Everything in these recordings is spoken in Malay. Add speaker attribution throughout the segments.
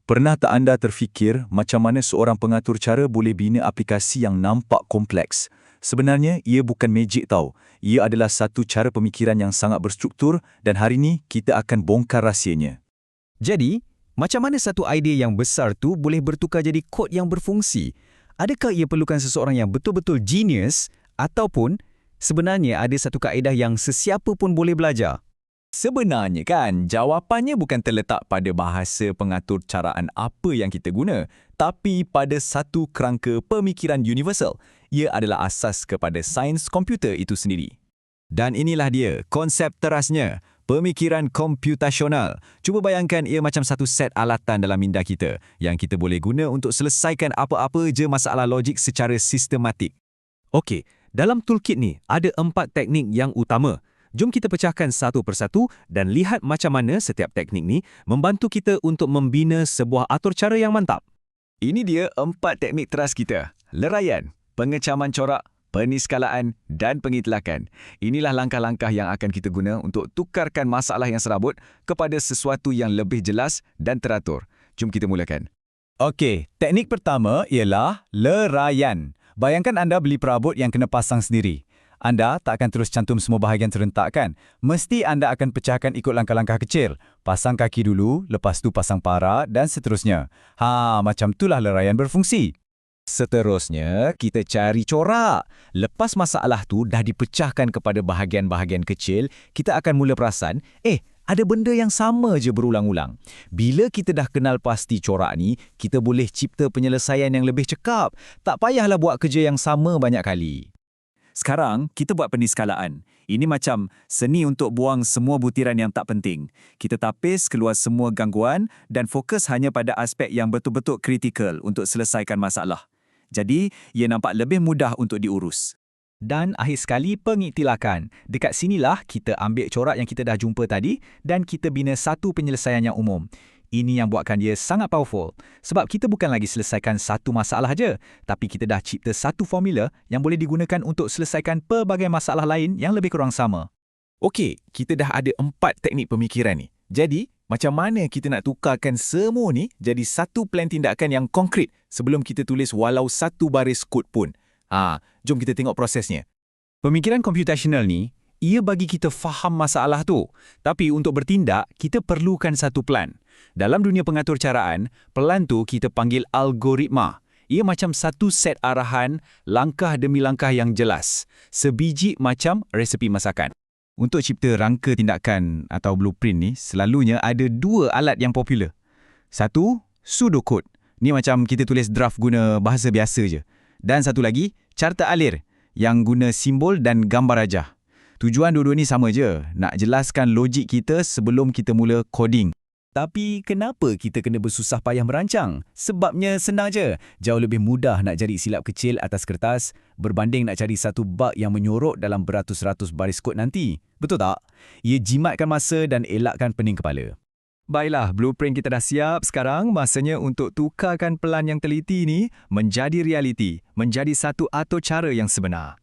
Speaker 1: Pernah tak anda terfikir macam mana seorang pengatur cara boleh bina aplikasi yang nampak kompleks? Sebenarnya, ia bukan magic tau. Ia adalah satu cara pemikiran yang sangat berstruktur dan hari ini kita akan bongkar rahsianya.
Speaker 2: Jadi, macam mana satu idea yang besar tu boleh bertukar jadi kod yang berfungsi? Adakah ia perlukan seseorang yang betul-betul genius ataupun sebenarnya ada satu kaedah yang sesiapa pun boleh belajar?
Speaker 3: Sebenarnya kan, jawapannya bukan terletak pada bahasa pengatur caraan apa yang kita guna, tapi pada satu kerangka pemikiran universal. Ia adalah asas kepada sains komputer itu sendiri. Dan inilah dia, konsep terasnya, pemikiran komputasional. Cuba bayangkan ia macam satu set alatan dalam minda kita yang kita boleh guna untuk selesaikan apa-apa je masalah logik secara sistematik.
Speaker 2: Okey, dalam toolkit ni ada 4 teknik yang utama. Jom kita pecahkan satu persatu dan lihat macam mana setiap teknik ni membantu kita untuk membina sebuah atur cara yang mantap.
Speaker 3: Ini dia 4 teknik teras kita. Leraian, pengecaman corak, peniskalaan dan pengitlakan. Inilah langkah-langkah yang akan kita guna untuk tukarkan masalah yang serabut kepada sesuatu yang lebih jelas dan teratur. Jom kita mulakan.
Speaker 1: Okey, teknik pertama ialah leraian. Bayangkan anda beli perabot yang kena pasang sendiri. Anda tak akan terus cantum semua bahagian serentak kan? Mesti anda akan pecahkan ikut langkah-langkah kecil. Pasang kaki dulu, lepas tu pasang para dan seterusnya. Macam itulah leraian berfungsi.
Speaker 3: Seterusnya, kita cari corak. Lepas masalah tu dah dipecahkan kepada bahagian-bahagian kecil, kita akan mula perasan, ada benda yang sama je berulang-ulang. Bila kita dah kenal pasti corak ni, kita boleh cipta penyelesaian yang lebih cekap. Tak payahlah buat kerja yang sama banyak kali.
Speaker 1: Sekarang, kita buat peniskalaan. Ini macam seni untuk buang semua butiran yang tak penting. Kita tapis keluar semua gangguan dan fokus hanya pada aspek yang betul-betul kritikal untuk selesaikan masalah. Jadi, ia nampak lebih mudah untuk diurus.
Speaker 2: Dan akhir sekali pengiktilakan. Dekat sinilah kita ambil corak yang kita dah jumpa tadi dan kita bina satu penyelesaian yang umum. Ini yang buatkan dia sangat powerful. Sebab kita bukan lagi selesaikan satu masalah je, tapi kita dah cipta satu formula yang boleh digunakan untuk selesaikan pelbagai masalah lain yang lebih kurang sama.
Speaker 3: Okey, kita dah ada 4 teknik pemikiran ni. Jadi, macam mana kita nak tukarkan semua ni jadi satu plan tindakan yang konkret sebelum kita tulis walau satu baris kod pun? Jom kita tengok prosesnya.
Speaker 2: Pemikiran komputasional ni, ia bagi kita faham masalah tu. Tapi untuk bertindak, kita perlukan satu plan. Dalam dunia pengatur caraan, plan tu kita panggil algoritma. Ia macam satu set arahan, langkah demi langkah yang jelas. Sebiji macam resepi masakan. Untuk cipta rangka tindakan atau blueprint ni, selalunya ada 2 alat yang popular. Satu, pseudocode. Ni macam kita tulis draft guna bahasa biasa je. Dan satu lagi, carta alir yang guna simbol dan gambar rajah. Tujuan dua-dua ni sama je, nak jelaskan logik kita sebelum kita mula coding. Tapi kenapa kita kena bersusah payah merancang? Sebabnya senang je. Jauh lebih mudah nak cari silap kecil atas kertas berbanding nak cari satu bug yang menyorok dalam beratus-ratus baris kod nanti. Betul tak? Ia jimatkan masa dan elakkan pening kepala. Baiklah, blueprint kita dah siap. Sekarang masanya untuk tukarkan pelan yang teliti ni menjadi realiti, menjadi satu atur cara yang sebenar.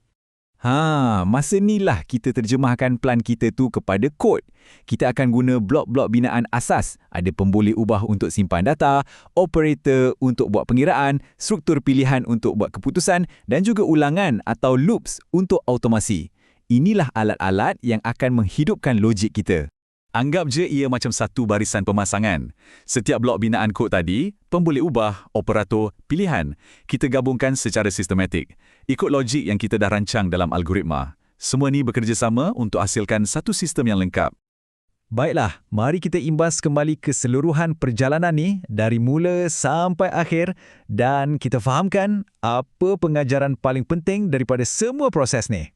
Speaker 3: Masa inilah kita terjemahkan plan kita tu kepada kod. Kita akan guna blok-blok binaan asas. Ada pemboleh ubah untuk simpan data, operator untuk buat pengiraan, struktur pilihan untuk buat keputusan dan juga ulangan atau loops untuk automasi. Inilah alat-alat yang akan menghidupkan logik kita.
Speaker 1: Anggap je ia macam satu barisan pemasangan. Setiap blok binaan kod tadi, pemboleh ubah, operator, pilihan, kita gabungkan secara sistematik. Ikut logik yang kita dah rancang dalam algoritma. Semua ni bekerjasama untuk hasilkan satu sistem yang lengkap.
Speaker 2: Baiklah, mari kita imbas kembali keseluruhan perjalanan ni dari mula sampai akhir dan kita fahamkan apa pengajaran paling penting daripada semua proses ni.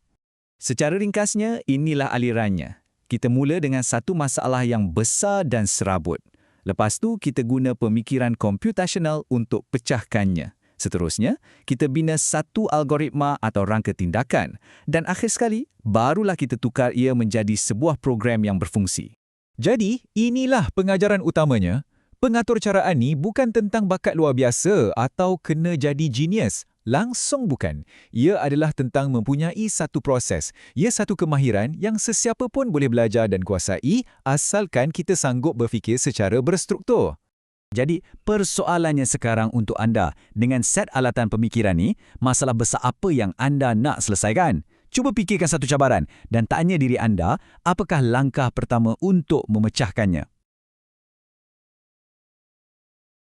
Speaker 2: Secara ringkasnya, inilah alirannya. Kita mula dengan satu masalah yang besar dan serabut. Lepas tu, kita guna pemikiran komputasional untuk pecahkannya. Seterusnya, kita bina satu algoritma atau rangka tindakan. Dan akhir sekali, barulah kita tukar ia menjadi sebuah program yang berfungsi. Jadi, inilah pengajaran utamanya. Pengatur caraan ni bukan tentang bakat luar biasa atau kena jadi genius. Langsung bukan. Ia adalah tentang mempunyai satu proses. Ia satu kemahiran yang sesiapa pun boleh belajar dan kuasai asalkan kita sanggup berfikir secara berstruktur. Jadi, persoalannya sekarang untuk anda, dengan set alatan pemikiran ni, masalah besar apa yang anda nak selesaikan? Cuba fikirkan satu cabaran dan tanya diri anda, apakah langkah pertama untuk memecahkannya?